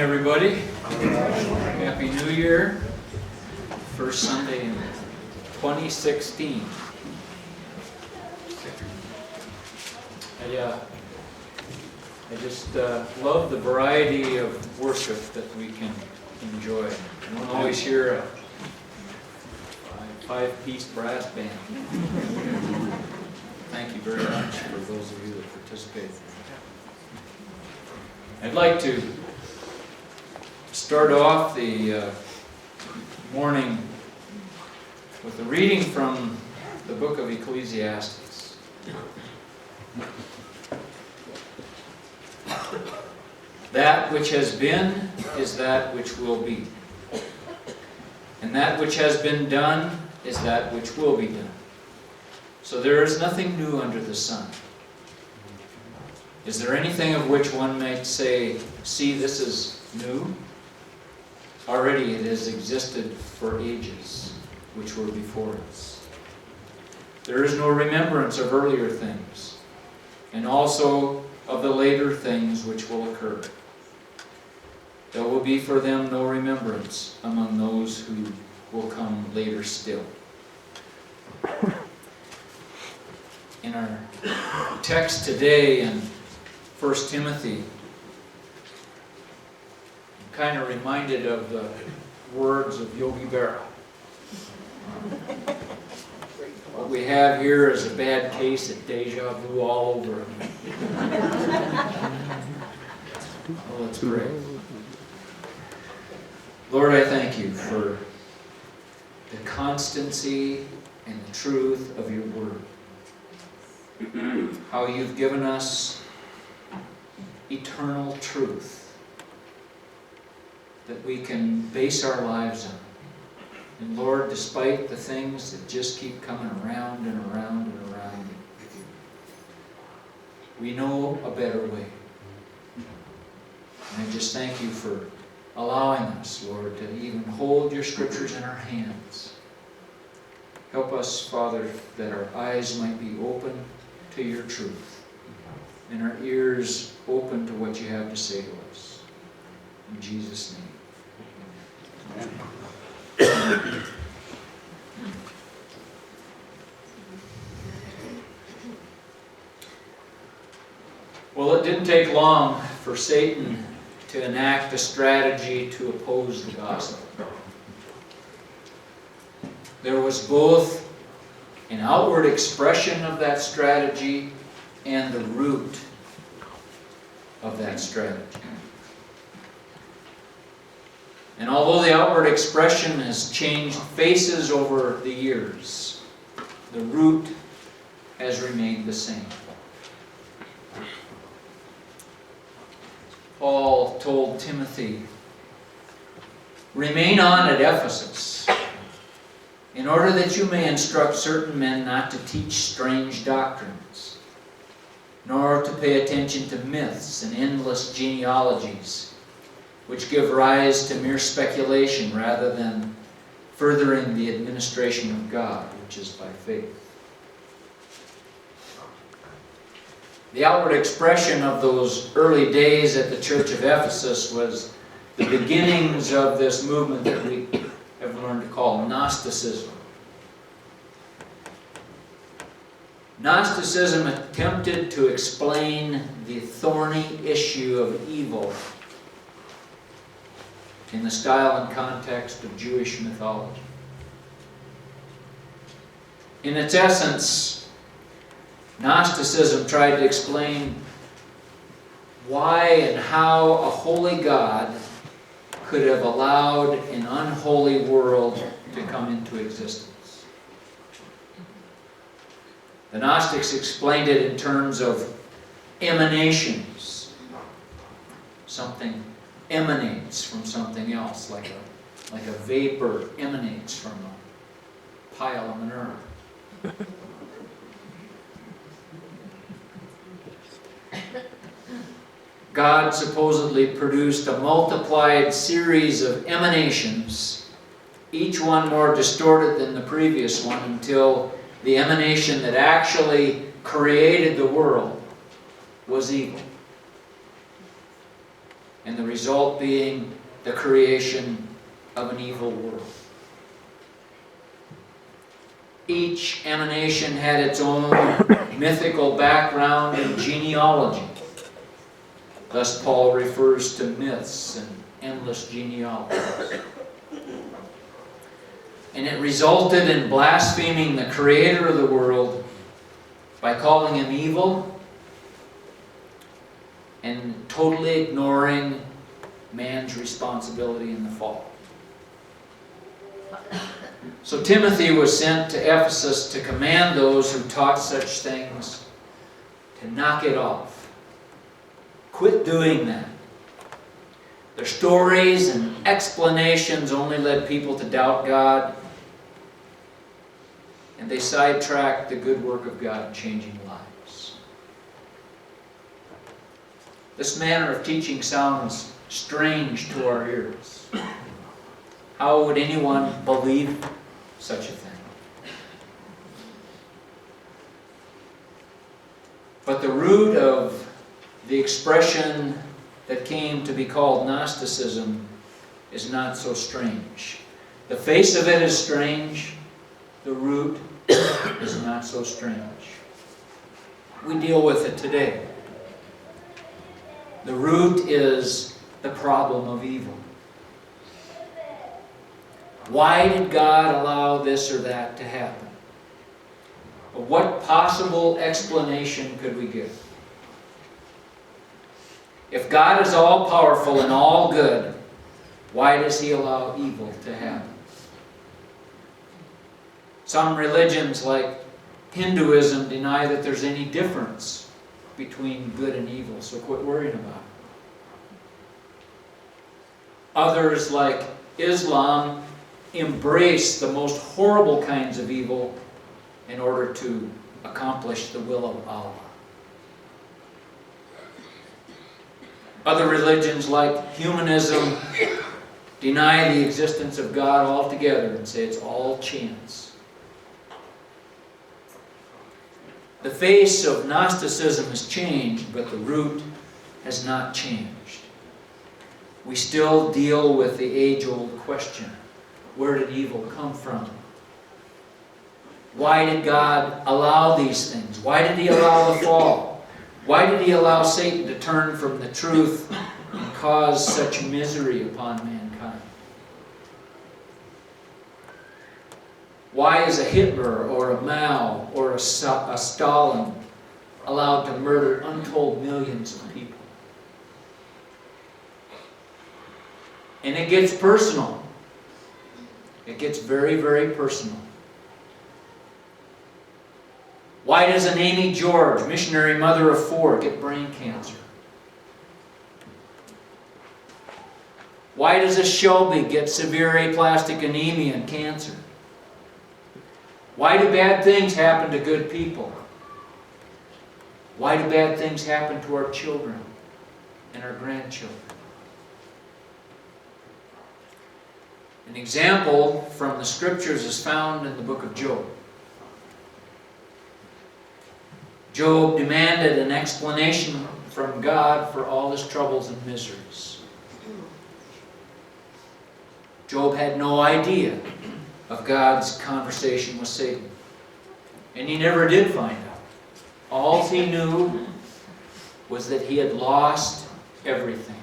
everybody. Happy New Year. First Sunday in 2016. I just love the variety of worship that we can enjoy. I don't always hear a five-piece brass band. Thank you very much for those of you that participated. I'd like to start off the morning with a reading from the book of Ecclesiastes. That which has been is that which will be, and that which has been done is that which will be done. So there is nothing new under the sun. Is there anything of which one might say, see, this is new? Already it has existed for ages, which were before us. There is no remembrance of earlier things, and also of the later things which will occur. There will be for them no remembrance among those who will come later still. In our text today in 1 Timothy, I'm kind of reminded of the words of Yogi Berra. What we have here is a bad case of deja vu all over again. Well, let's pray. Lord, I thank you for the constancy and the truth of your word. How you've given us eternal truth that we can base our lives on. And Lord, despite the things that just keep coming around and around and around, we know a better way. And I just thank you for allowing us, Lord, to even hold your scriptures in our hands. Help us, Father, that our eyes might be open to your truth and our ears open to what you have to say to us. In Jesus' name. Amen. Well, it didn't take long for Satan to enact a strategy to oppose the gospel. There was both an outward expression of that strategy and the root of that strategy. And although the outward expression has changed faces over the years, the root has remained the same. Paul told Timothy, "Remain on at Ephesus, in order that you may instruct certain men not to teach strange doctrines, nor to pay attention to myths and endless genealogies, which give rise to mere speculation rather than furthering the administration of God, which is by faith." The outward expression of those early days at the church of Ephesus was the beginnings of this movement that we have learned to call Gnosticism. Gnosticism attempted to explain the thorny issue of evil in the style and context of Jewish mythology. In its essence, Gnosticism tried to explain why and how a holy God could have allowed an unholy world to come into existence. The Gnostics explained it in terms of emanations. Something emanates from something else, like a vapor emanates from a pile of manure. God supposedly produced a multiplied series of emanations, each one more distorted than the previous one, until the emanation that actually created the world was evil. and the result being the creation of an evil world. Each emanation had its own mythical background and genealogy. Thus Paul refers to myths and endless genealogies. And it resulted in blaspheming the Creator of the world by calling Him evil and totally ignoring man's responsibility in the fall. So Timothy was sent to Ephesus to command those who taught such things to knock it off. Quit doing that. Their stories and explanations only led people to doubt God, and they sidetracked the good work of God changing lives. This manner of teaching sounds strange to our ears. How would anyone believe such a thing? But the root of the expression that came to be called Gnosticism is not so strange. The face of it is strange. The root is not so strange. We deal with it today. The root is the problem of evil. Why did God allow this or that to happen? What possible explanation could we give? If God is all-powerful and all good, why does He allow evil to happen? Some religions, like Hinduism, deny that there's any difference between good and evil, so quit worrying about it. Others, like Islam, embrace the most horrible kinds of evil in order to accomplish the will of Allah. Other religions, like humanism, deny the existence of God altogether and say it's all chance. The face of Gnosticism has changed, but the root has not changed. We still deal with the age-old question: where did evil come from? Why did God allow these things? Why did He allow the fall? Why did He allow Satan to turn from the truth and cause such misery upon mankind? Why is a Hitler or a Mao or a Stalin allowed to murder untold millions of people? And it gets personal. It gets very, very personal. Why does an Amy George, missionary mother of 4, get brain cancer? Why does a Shelby get severe aplastic anemia and cancer? Why do bad things happen to good people? Why do bad things happen to our children and our grandchildren? An example from the Scriptures is found in the book of Job. Job demanded an explanation from God for all his troubles and miseries. Job had no idea of God's conversation with Satan. And he never did find out. All he knew was that he had lost everything.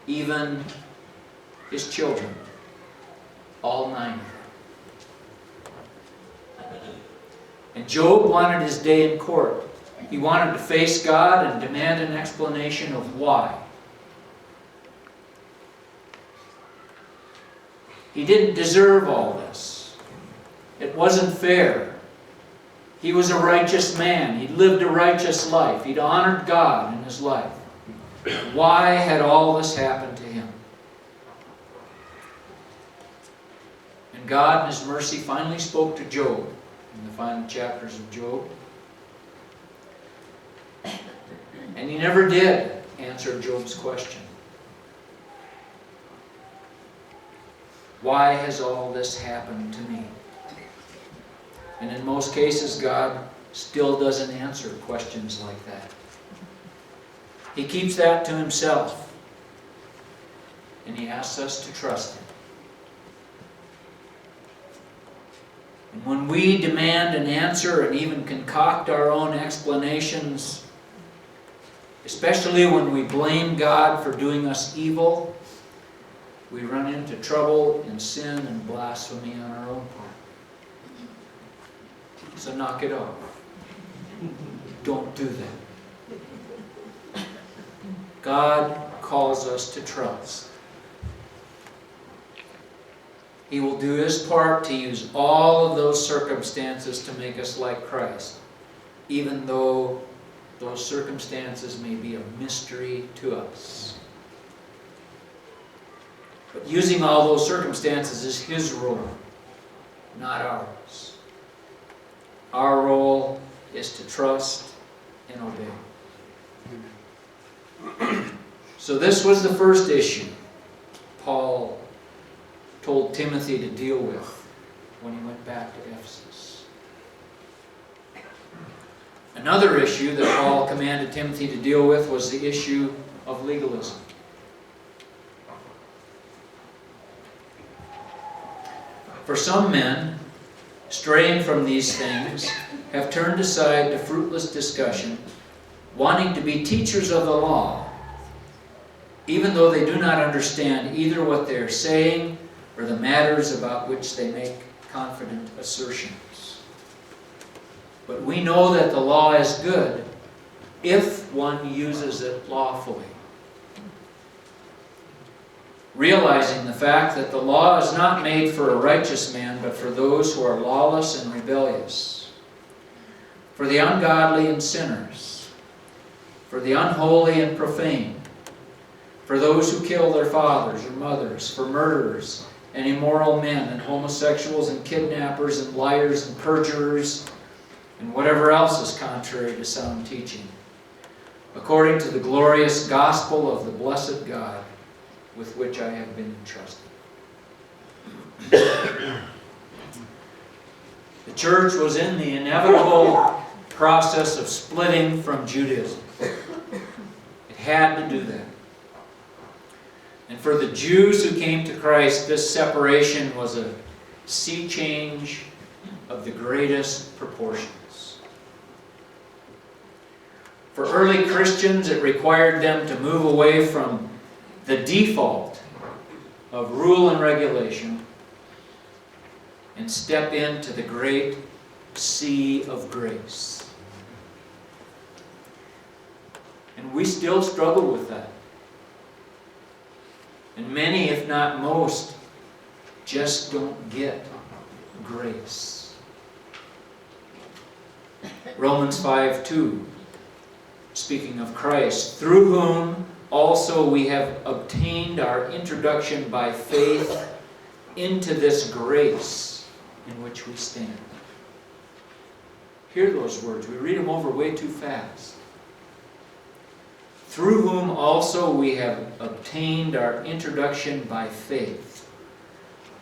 Even his children. All 9 of them. And Job wanted his day in court. He wanted to face God and demand an explanation of why. He didn't deserve all this. It wasn't fair. He was a righteous man. He'd lived a righteous life. He'd honored God in his life. Why had all this happened to him? And God in His mercy finally spoke to Job in the final chapters of Job. And He never did answer Job's question. Why has all this happened to me? And in most cases, God still doesn't answer questions like that. He keeps that to Himself. and He asks us to trust Him. And when we demand an answer and even concoct our own explanations, especially when we blame God for doing us evil, we run into trouble and sin and blasphemy on our own part. So knock it off. Don't do that. God calls us to trust. He will do His part to use all of those circumstances to make us like Christ, even though those circumstances may be a mystery to us. But using all those circumstances is His role, not ours. Our role is to trust and obey. So this was the first issue Paul told Timothy to deal with when he went back to Ephesus. Another issue that Paul commanded Timothy to deal with was the issue of legalism. For some men, straying from these things, have turned aside to fruitless discussion, wanting to be teachers of the law, even though they do not understand either what they are saying or the matters about which they make confident assertions. But we know that the law is good if one uses it lawfully. Realizing the fact that the law is not made for a righteous man, but for those who are lawless and rebellious, for the ungodly and sinners, for the unholy and profane, for those who kill their fathers or mothers, for murderers and immoral men and homosexuals and kidnappers and liars and perjurers and whatever else is contrary to sound teaching, according to the glorious gospel of the blessed God with which I have been entrusted. The church was in the inevitable process of splitting from Judaism. It had to do that. And for the Jews who came to Christ, this separation was a sea change of the greatest proportions. For early Christians, it required them to move away from the default of rule and regulation and step into the great sea of grace. And we still struggle with that. And many, if not most, just don't get grace. Romans 5:2, speaking of Christ, through whom also we have obtained our introduction by faith into this grace in which we stand. Hear those words. We read them over way too fast. Through whom also we have obtained our introduction by faith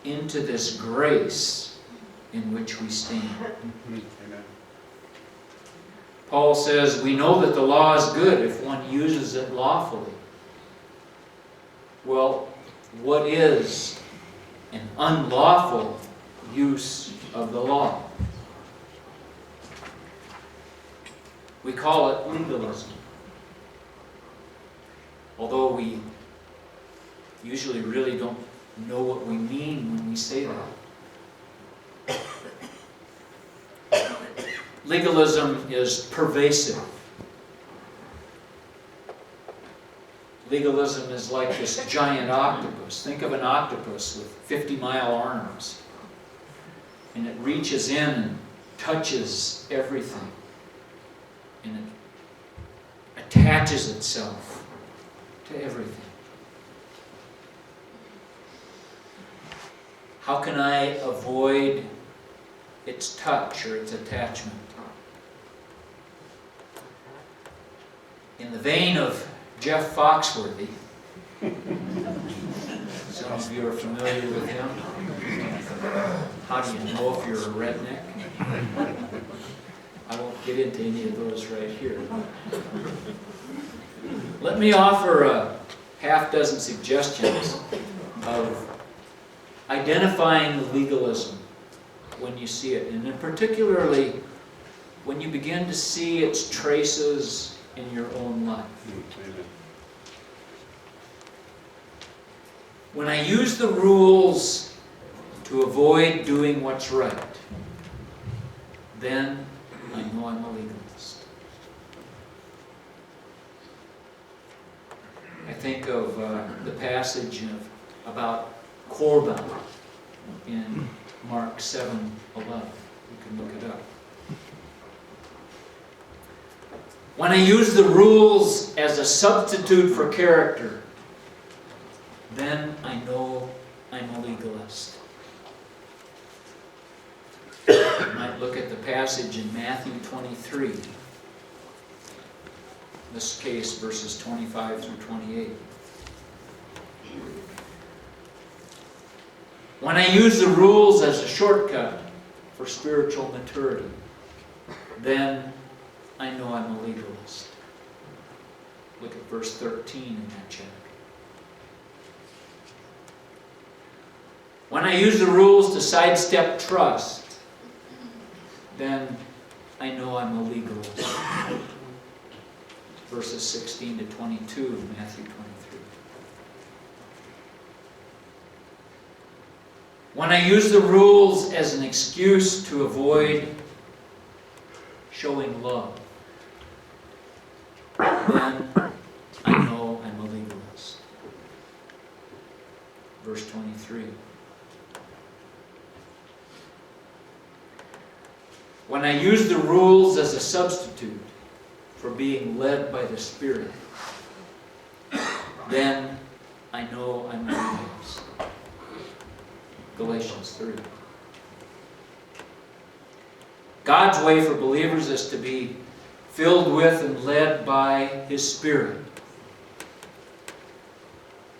into this grace in which we stand. Amen. Paul says, we know that the law is good if one uses it lawfully. Well, what is an unlawful use of the law? We call it legalism. Although we usually really don't know what we mean when we say that. Legalism is pervasive. Legalism is like this giant octopus. Think of an octopus with 50-mile arms. And it reaches in and touches everything. And it attaches itself to everything. How can I avoid its touch or its attachment? In the vein of Jeff Foxworthy, some of you are familiar with him. How do you know if you're a redneck? I won't get into any of those right here. Let me offer a half dozen suggestions of identifying the legalism when you see it, and then particularly when you begin to see its traces in your own life. When I use the rules to avoid doing what's right, then I know I'm a legalist. I think of the passage about Corban in Mark 7:11. You can look it up. When I use the rules as a substitute for character, then I know I'm a legalist. You might look at the passage in Matthew 23. In this case, verses 25 through 28. When I use the rules as a shortcut for spiritual maturity, then I know I'm a legalist. Look at verse 13 in that chapter. When I use the rules to sidestep trust, then I know I'm a legalist. Verses 16 to 22 in Matthew 23. When I use the rules as an excuse to avoid showing love, then I know I'm a legalist. Verse 23. When I use the rules as a substitute for being led by the Spirit, then I know I'm a legalist. Galatians 3. God's way for believers is to be filled with and led by His Spirit.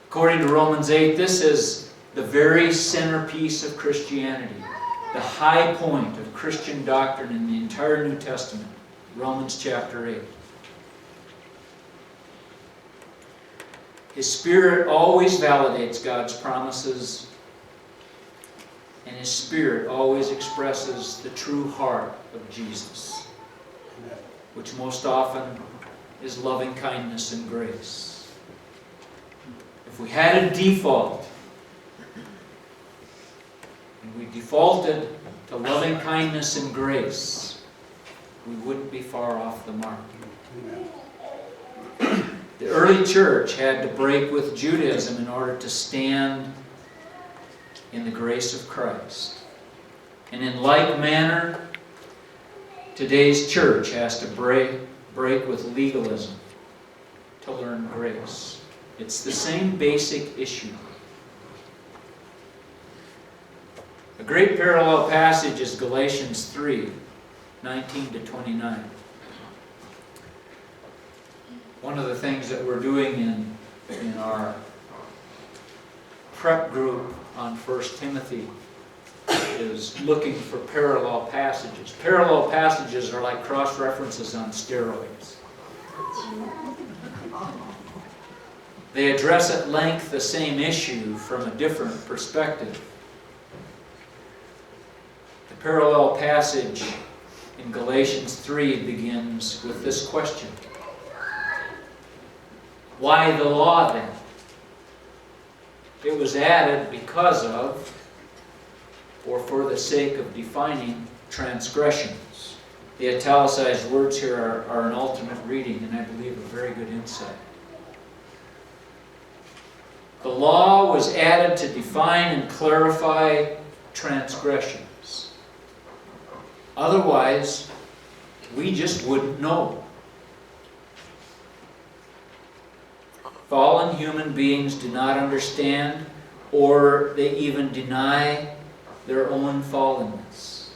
According to Romans 8, this is the very centerpiece of Christianity, the high point of Christian doctrine in the entire New Testament. Romans chapter 8. His Spirit always validates God's promises, and His Spirit always expresses the true heart of Jesus, which most often is loving kindness and grace. If we had a default, and we defaulted to loving kindness and grace, we wouldn't be far off the mark. The early church had to break with Judaism in order to stand in the grace of Christ. And in like manner, today's church has to break with legalism to learn grace. It's the same basic issue. A great parallel passage is Galatians 3, 19 to 29. One of the things that we're doing in our prep group on 1 Timothy is looking for parallel passages. Parallel passages are like cross-references on steroids. They address at length the same issue from a different perspective. The parallel passage in Galatians 3 begins with this question. Why the law then? It was added because of, or for the sake of defining, transgressions. The italicized words here are an alternate reading, and I believe a very good insight. The law was added to define and clarify transgressions. Otherwise, we just wouldn't know. Fallen human beings do not understand, or they even deny their own fallenness.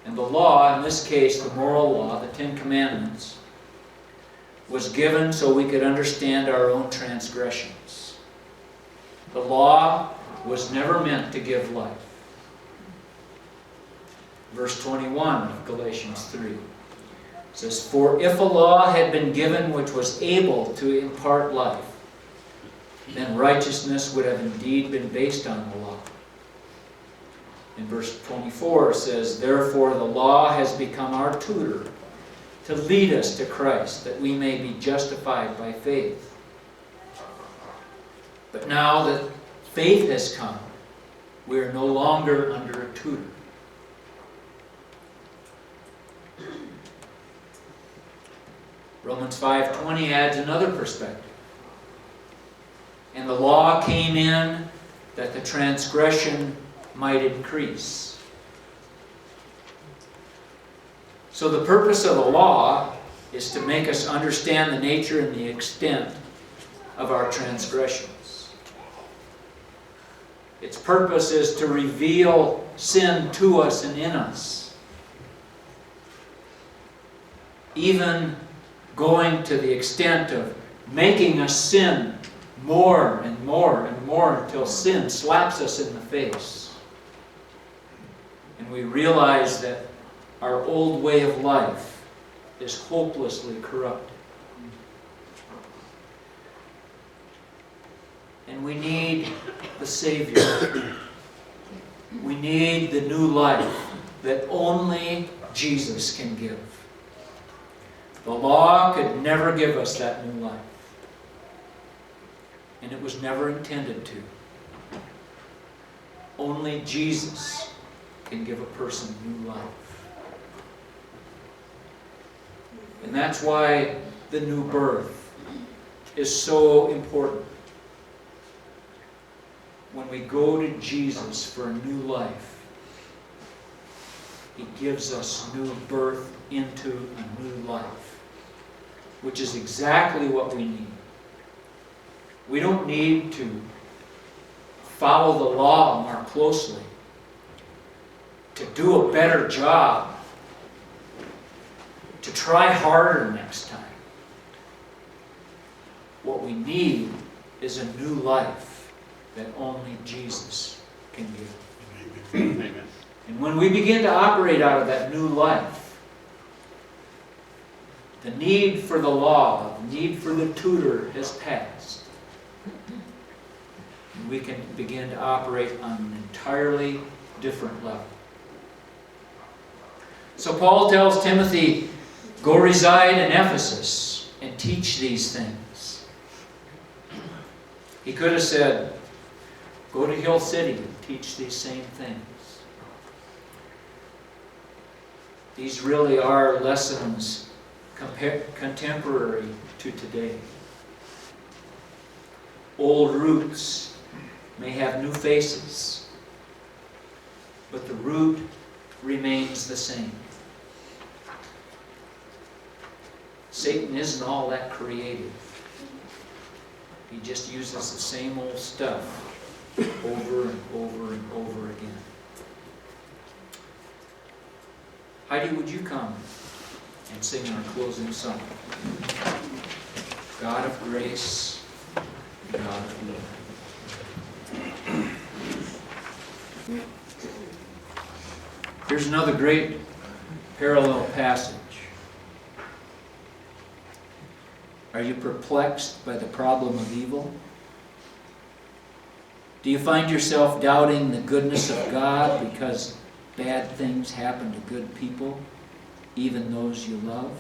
And the law, in this case the moral law, the Ten Commandments, was given so we could understand our own transgressions. The law was never meant to give life. Verse 21 of Galatians 3 says, "For if a law had been given which was able to impart life, then righteousness would have indeed been based on the law. In verse 24 it says, "Therefore the law has become our tutor to lead us to Christ, that we may be justified by faith." But now that faith has come, we are no longer under a tutor. Romans 5:20 adds another perspective. "And the law came in that the transgression might increase." So the purpose of the law is to make us understand the nature and the extent of our transgressions. Its purpose is to reveal sin to us and in us. Even going to the extent of making us sin more and more and more until sin slaps us in the face. And we realize that our old way of life is hopelessly corrupted. And we need the Savior. We need the new life that only Jesus can give. The law could never give us that new life. And it was never intended to. Only Jesus can give a person new life. And that's why the new birth is so important. When we go to Jesus for a new life, He gives us new birth into a new life, which is exactly what we need. We don't need to follow the law more closely, to do a better job, to try harder next time. What we need is a new life that only Jesus can give. Amen. And when we begin to operate out of that new life, the need for the law, the need for the tutor has passed. And we can begin to operate on an entirely different level. So Paul tells Timothy, go reside in Ephesus and teach these things. He could have said, go to Hill City and teach these same things. These really are lessons contemporary to today. Old roots may have new faces, but the root remains the same. Satan isn't all that creative. He just uses the same old stuff over and over and over again. Heidi, would you come and sing our closing song? God of grace, God of love. Here's another great parallel passage. Are you perplexed by the problem of evil? Do you find yourself doubting the goodness of God because bad things happen to good people, even those you love?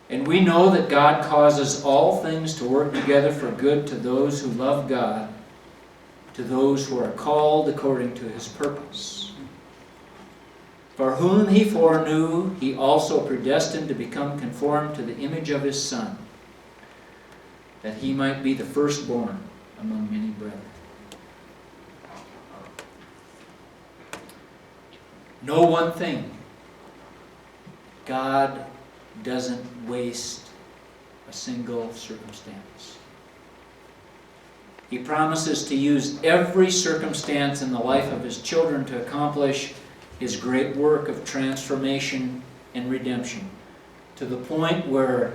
And we know that God causes all things to work together for good to those who love God, to those who are called according to His purpose. For whom He foreknew, He also predestined to become conformed to the image of His Son, that He might be the firstborn among many brethren. Know one thing: God doesn't waste a single circumstance. He promises to use every circumstance in the life of His children to accomplish His great work of transformation and redemption, to the point where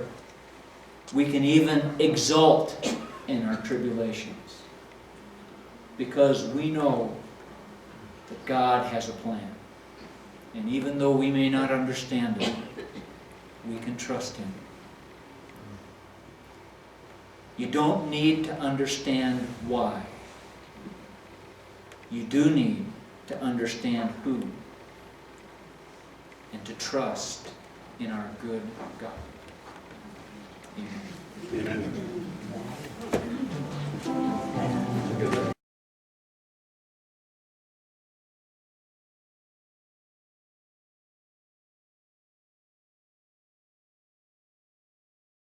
we can even exult in our tribulations, because we know that God has a plan. And even though we may not understand it, we can trust Him. You don't need to understand why. You do need to understand who, and to trust in our good God. Amen. Amen.